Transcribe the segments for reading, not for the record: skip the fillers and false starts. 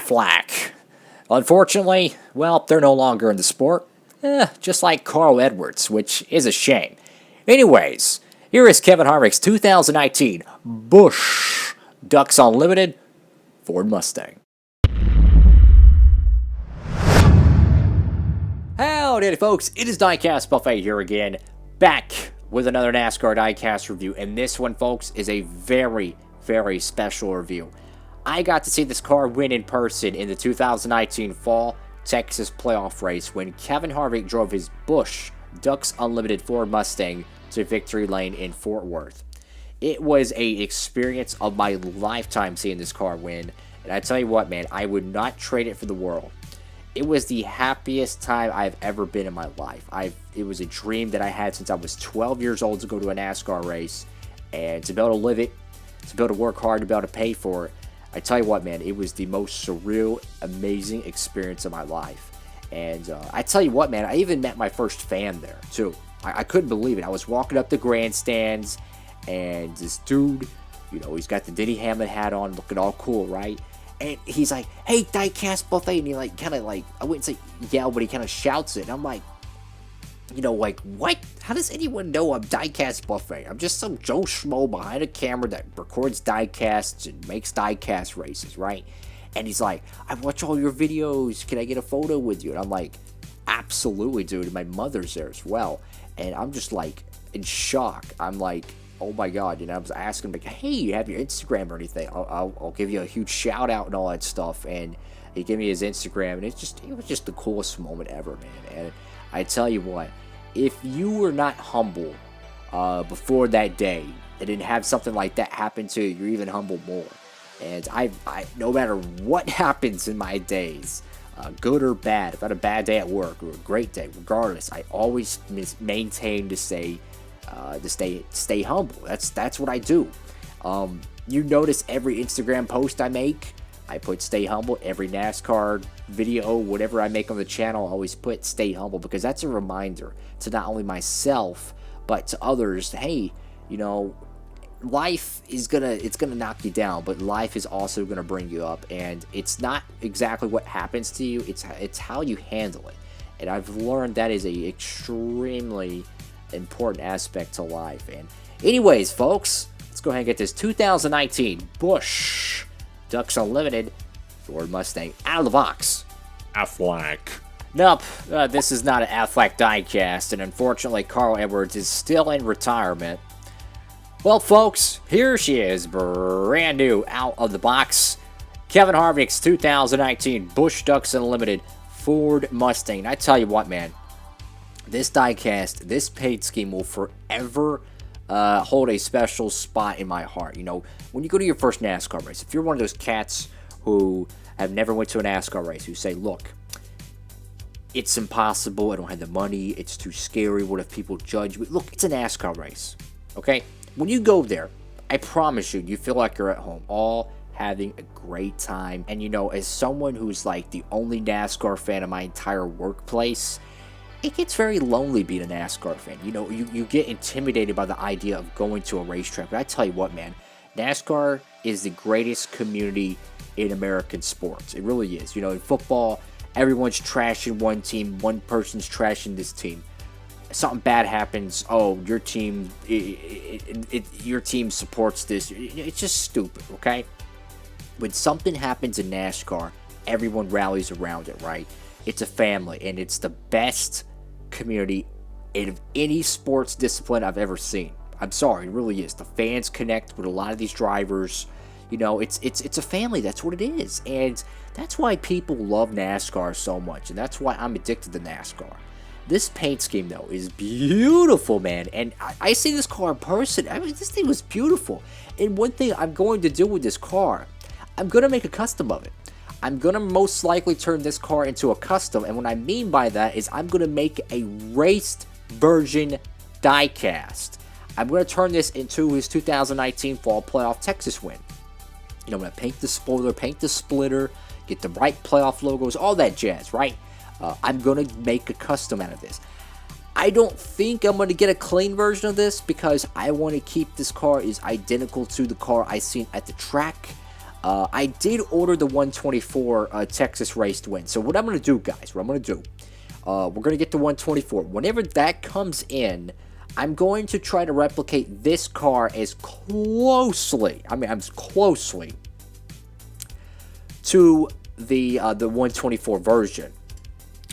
Aflac. Unfortunately, well, they're no longer in the sport. Just like Carl Edwards, which is a shame. Anyways, here is Kevin Harvick's 2019 BUSCH Ducks Unlimited Ford Mustang. Howdy, folks. It is Diecastbuffet here again, back with another NASCAR Diecast review. And this one, folks, is a very, very special review. I got to see this car win in person in the 2019 Fall Texas playoff race when Kevin Harvick drove his BUSCH Ducks Unlimited Ford Mustang to victory lane in Fort Worth. It was an experience of my lifetime seeing this car win. And I tell you what, man, I would not trade it for the world. It was the happiest time I've ever been in my life. It was a dream that I had since I was 12 years old to go to a NASCAR race. And to be able to live it, to be able to work hard, to be able to pay for it. I tell you what, man, it was the most surreal, amazing experience of my life. And I tell you what, man, I even met my first fan there, too. I couldn't believe it. I was walking up the grandstands, and this dude, you know, he's got the Denny Hamlin hat on, looking all cool, right? And he's like, "Hey, Diecastbuffet," and he like kind of like, I wouldn't say yell, but he kind of shouts it. And I'm like, you know, like, what? How does anyone know I'm Diecastbuffet? I'm just some Joe Schmo behind a camera that records diecasts and makes diecast races, right? And he's like, "I watch all your videos. Can I get a photo with you?" And I'm like, "Absolutely, dude." And my mother's there as well. And I'm just like in shock. I'm like, oh my god, you know, I was asking him, like, "Hey, you have your Instagram or anything? I'll give you a huge shout out and all that stuff." And he gave me his Instagram, and it was just the coolest moment ever, man. And I tell you what, if you were not humble before that day, and didn't have something like that happen to you, you're even humble more. And I no matter what happens in my days, good or bad, if I had a bad day at work or a great day, regardless, I always maintain to stay humble. That's what I do. You notice every Instagram post I make, I put "stay humble." Every NASCAR video, whatever I make on the channel, I always put "stay humble," because that's a reminder to not only myself but to others. Hey, you know, life is gonna knock you down, but life is also gonna bring you up. And it's not exactly what happens to you; it's how you handle it. And I've learned that is a extremely important aspect to life. And anyways, folks, let's go ahead and get this 2019 BUSCH Ducks Unlimited Ford Mustang out of the box. Aflac. Nope, this is not an Aflac diecast, and unfortunately Carl Edwards is still in retirement. Well, folks, here she is, brand new out of the box. Kevin Harvick's 2019 BUSCH Ducks Unlimited Ford Mustang. And I tell you what, man, this diecast, this paint scheme will forever hold a special spot in my heart. You know, when you go to your first NASCAR race, if you're one of those cats who have never went to a NASCAR race, who say, "Look, it's impossible, I don't have the money, it's too scary, what if people judge me?" Look, it's a NASCAR race, okay? When you go there, I promise you, you feel like you're at home, all having a great time. And you know, as someone who's like the only NASCAR fan in my entire workplace, it gets very lonely being a NASCAR fan. You know, you get intimidated by the idea of going to a racetrack. But I tell you what, man, NASCAR is the greatest community in American sports. It really is. You know, in football, everyone's trashing one team, one person's trashing this team. Something bad happens, oh, your team, your team supports this. It's just stupid, okay? When something happens in NASCAR, everyone rallies around it, right? It's a family, and it's the best community of any sports discipline I've ever seen. I'm sorry, it really is. The fans connect with a lot of these drivers. You know, it's a family. That's what it is. And that's why people love NASCAR so much, and that's why I'm addicted to NASCAR. This paint scheme, though, is beautiful, man. And I see this car in person. I mean, this thing was beautiful. And one thing I'm going to do with this car, I'm going to make a custom of it. I'm going to most likely turn this car into a custom, and what I mean by that is I'm going to make a raced version diecast. I'm going to turn this into his 2019 Fall Playoff Texas win. You know, I'm going to paint the spoiler, paint the splitter, get the right playoff logos, all that jazz, right? I'm going to make a custom out of this. I don't think I'm going to get a clean version of this because I want to keep this car as identical to the car I seen at the track. I did order the 124 Texas race to win. So what I'm going to do, guys, we're going to get the 124. Whenever that comes in, I'm going to try to replicate this car as closely, as closely to the 124 version.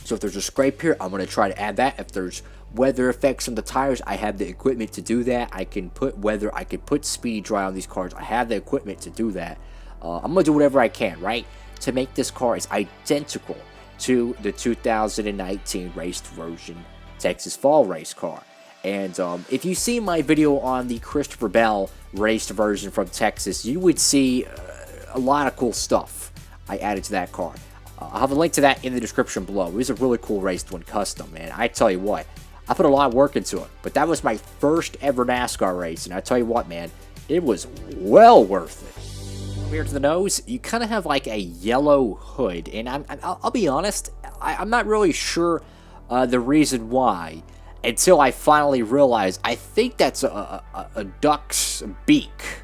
So if there's a scrape here, I'm going to try to add that. If there's weather effects on the tires, I have the equipment to do that. I can put weather, I can put speed dry on these cars. I have the equipment to do that. I'm going to do whatever I can, right, to make this car as identical to the 2019 raced version Texas Fall race car. And if you see my video on the Christopher Bell raced version from Texas, you would see a lot of cool stuff I added to that car. I'll have a link to that in the description below. It was a really cool raced one custom, man. I tell you what, I put a lot of work into it. But that was my first ever NASCAR race, and I tell you what, man, it was well worth it. Over here to the nose, you kind of have like a yellow hood, and I'll be honest, I'm not really sure the reason why. Until I finally realized, I think that's a duck's beak.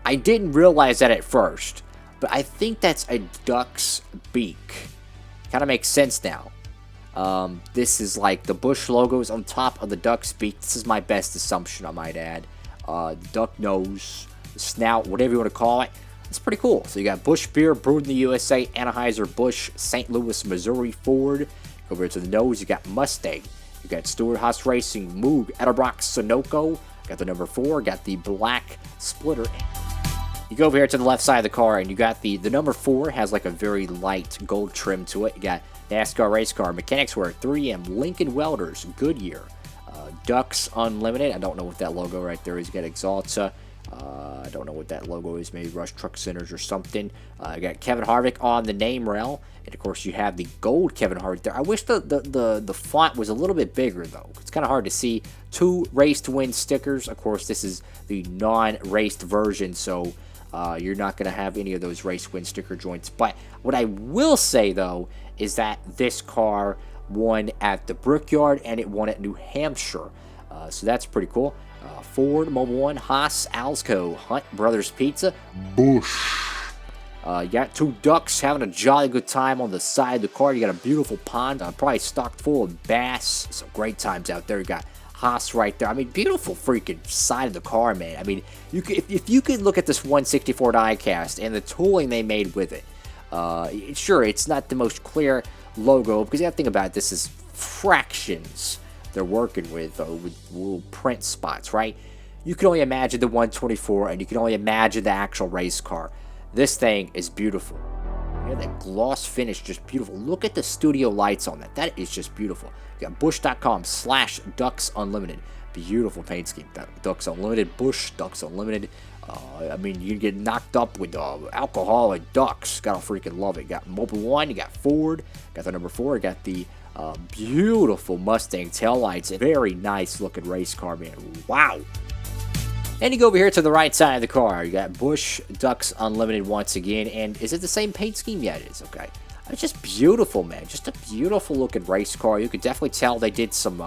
I didn't realize that at first, but I think that's a duck's beak. Kind of makes sense now. This is like the Busch logo is on top of the duck's beak. This is my best assumption, I might add. Duck nose, snout, whatever you want to call it. It's pretty cool. So you got Busch beer brewed in the USA, Anheuser-Busch, St. Louis, Missouri, Ford. Over to the nose, you got Mustang. You got Stewart-Haas Racing, Moog, Edelbrock, Sunoco. Got the number 4, got the black splitter. You go over here to the left side of the car, and you got the number 4 has like a very light gold trim to it. You got NASCAR race car, Mechanics Wear, 3M, Lincoln Welders, Goodyear, Ducks Unlimited. I don't know what that logo right there is. You got Exalta. I don't know what that logo is. Maybe Rush Truck Centers or something. You got Kevin Harvick on the name rail. And, of course, you have the gold Kevin Harvick there. I wish the font was a little bit bigger, though. It's kind of hard to see. 2 race to win stickers. Of course, this is the non-raced version, so you're not going to have any of those race win sticker joints. But what I will say, though, is that this car won at the Brickyard, and it won at New Hampshire. So that's pretty cool. Ford, Mobil 1, Haas, Alsco, Hunt Brothers Pizza, Busch. You got 2 ducks having a jolly good time on the side of the car. You got a beautiful pond, probably stocked full of bass. Some great times out there. You got Haas right there. I mean, beautiful freaking side of the car, man. I mean, if you could look at this 164 diecast and the tooling they made with it, sure, it's not the most clear logo, because you have to think about it, this is fractions they're working with little print spots, right? You can only imagine the 124, and you can only imagine the actual race car. This thing is beautiful. You know, that gloss finish, just beautiful. Look at the studio lights on that. That is just beautiful. You got Busch.com/Ducks Unlimited. Beautiful paint scheme. Ducks Unlimited, Busch, Ducks Unlimited. I mean, you get knocked up with alcoholic ducks. Gotta freaking love it. You got Mobil 1, you got Ford, got the number 4, you got the beautiful Mustang taillights. Very nice looking race car, man. Wow. And you go over here to the right side of the car. You got Busch Ducks Unlimited once again. And is it the same paint scheme? Yeah, it is. Okay. It's just beautiful, man. Just a beautiful looking race car. You could definitely tell they did some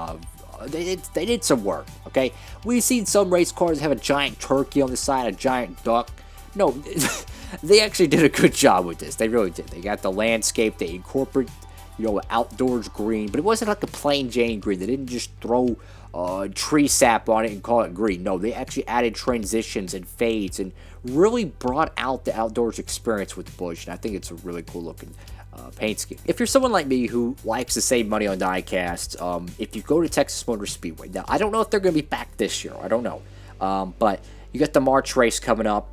they did some work. Okay. We've seen some race cars have a giant turkey on the side, a giant duck. No, they actually did a good job with this. They really did. They got the landscape. They incorporated, outdoors green, but it wasn't like a plain Jane green. They didn't just throw tree sap on it and call it green. No, they actually added transitions and fades and really brought out the outdoors experience with Busch, and I think it's a really cool looking paint scheme. If you're someone like me who likes to save money on diecast, if you go to Texas Motor Speedway, now I don't know if they're going to be back this year. I don't know, but you got the March race coming up.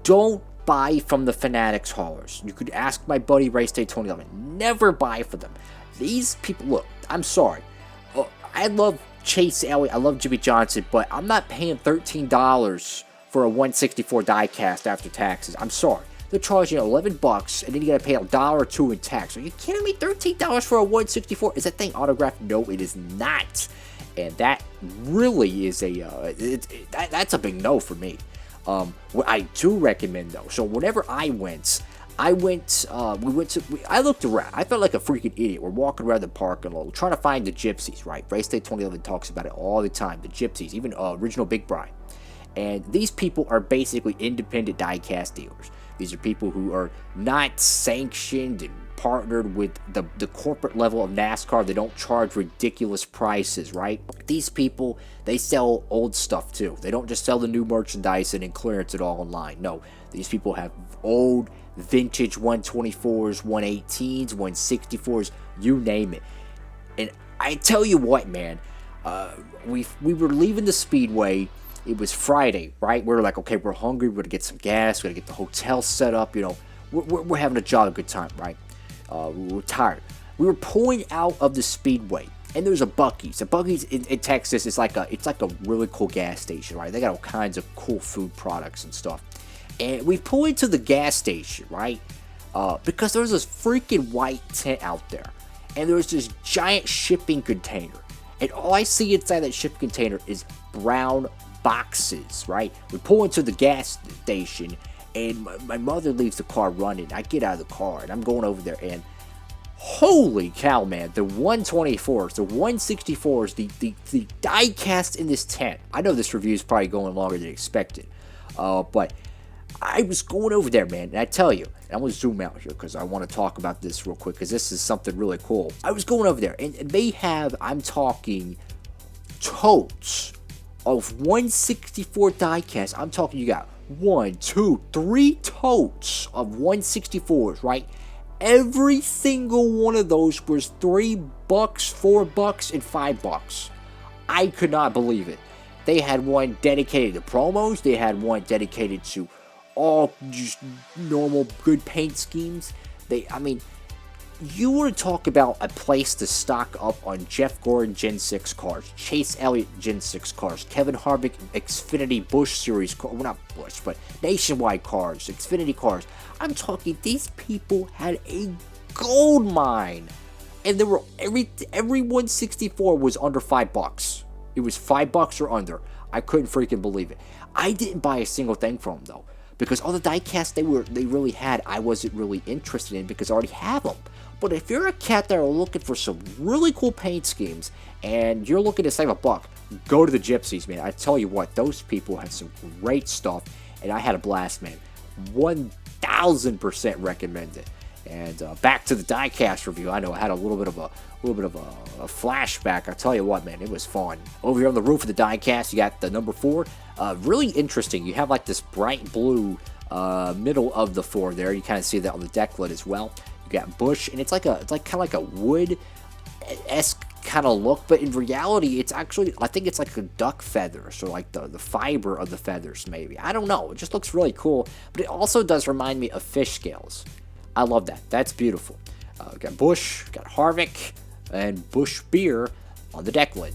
Don't buy from the Fanatics haulers. You could ask my buddy Race Day 2011. Never buy from them. These people, look, I'm sorry. I love Chase Elliott. I love Jimmy Johnson, but I'm not paying $13 for a 164 diecast after taxes. I'm sorry. They're charging $11, and then you gotta pay $1 or $2 in tax. Are you kidding me? $13 for a 164? Is that thing autographed? No, it is not. And that really is that's a big no for me. What I do recommend, though, so whenever I looked around. I felt like a freaking idiot. We're walking around the parking lot, trying to find the gypsies, right? Race Day 2011 talks about it all the time. The gypsies, even original Big Brian. And these people are basically independent diecast dealers. These are people who are not sanctioned and partnered with the corporate level of NASCAR. They don't charge ridiculous prices, right? These people, they sell old stuff too. They don't just sell the new merchandise and then clearance it all online. No, these people have old vintage 124s, 118s, 164s, you name it. And I tell you what, man, we were leaving the Speedway. It was Friday, right? We were like, okay, we're hungry. We're going to get some gas. We're going to get the hotel set up. You know, we're having a jolly good time, right? We were tired. We were pulling out of the Speedway, and there's a Buc-ee's. A Buc-ee's in Texas is like a really cool gas station, right? They got all kinds of cool food products and stuff. And we pull into the gas station, right? Because there's this freaking white tent out there, and there's this giant shipping container, and all I see inside that shipping container is brown boxes, right? We pull into the gas station, and my mother leaves the car running. I get out of the car, and I'm going over there, and holy cow, man, the 124s, the 164s, the die-cast in this tent. I know this review is probably going longer than expected, but I was going over there, man, and I tell you, and I'm going to zoom out here because I want to talk about this real quick because this is something really cool. I was going over there, and they have, I'm talking, totes of 164 die-cast. I'm talking, you got 1, 2, 3 totes of 164s, right? Every single one of those was $3, $4, and $5. I could not believe it. They had one dedicated to promos. They had one dedicated to all just normal good paint schemes. I mean, you want to talk about a place to stock up on Jeff Gordon Gen 6 cars, Chase Elliott Gen 6 cars, Kevin Harvick Xfinity BUSCH Series cars, well, not BUSCH, but nationwide cars, Xfinity cars. I'm talking, these people had a gold mine, and there were every 164 was under $5. It was $5 or under. I couldn't freaking believe it. I didn't buy a single thing from them though, because all the die-casts they really had, I wasn't really interested in because I already have them. But if you're a cat that are looking for some really cool paint schemes and you're looking to save a buck, go to the Gypsies, man. I tell you what, those people had some great stuff, and I had a blast, man. 1000% recommend it. And back to the diecast review. I know I had a little bit of a flashback. I tell you what, man, it was fun. Over here on the roof of the diecast, you got the number 4. Really interesting. You have like this bright blue middle of the 4 there. You kind of see that on the deck lid as well. You got BUSCH, and it's kind of like a wood-esque kind of look, but in reality, it's actually, I think it's like a duck feather, so like the fiber of the feathers, maybe. I don't know. It just looks really cool, but it also does remind me of fish scales. I love that. That's beautiful. Got BUSCH, got HARVICK, and BUSCH beer on the deck lid.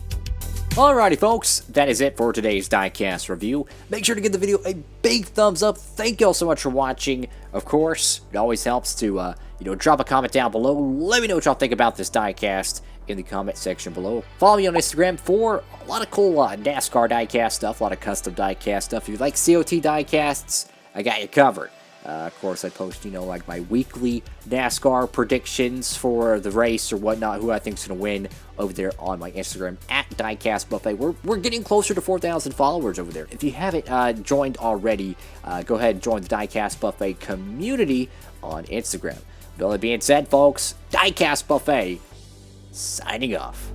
Alrighty, folks, that is it for today's diecast review. Make sure to give the video a big thumbs up. Thank you all so much for watching. Of course, it always helps to drop a comment down below. Let me know what y'all think about this diecast in the comment section below. Follow me on Instagram for a lot of cool NASCAR diecast stuff, a lot of custom diecast stuff. If you like COT diecasts, I got you covered. Of course, I post, like my weekly NASCAR predictions for the race or whatnot, who I think is going to win over there on my Instagram at Diecastbuffet. We're getting closer to 4,000 followers over there. If you haven't joined already, go ahead and join the Diecastbuffet community on Instagram. With all that being said, folks, Diecastbuffet signing off.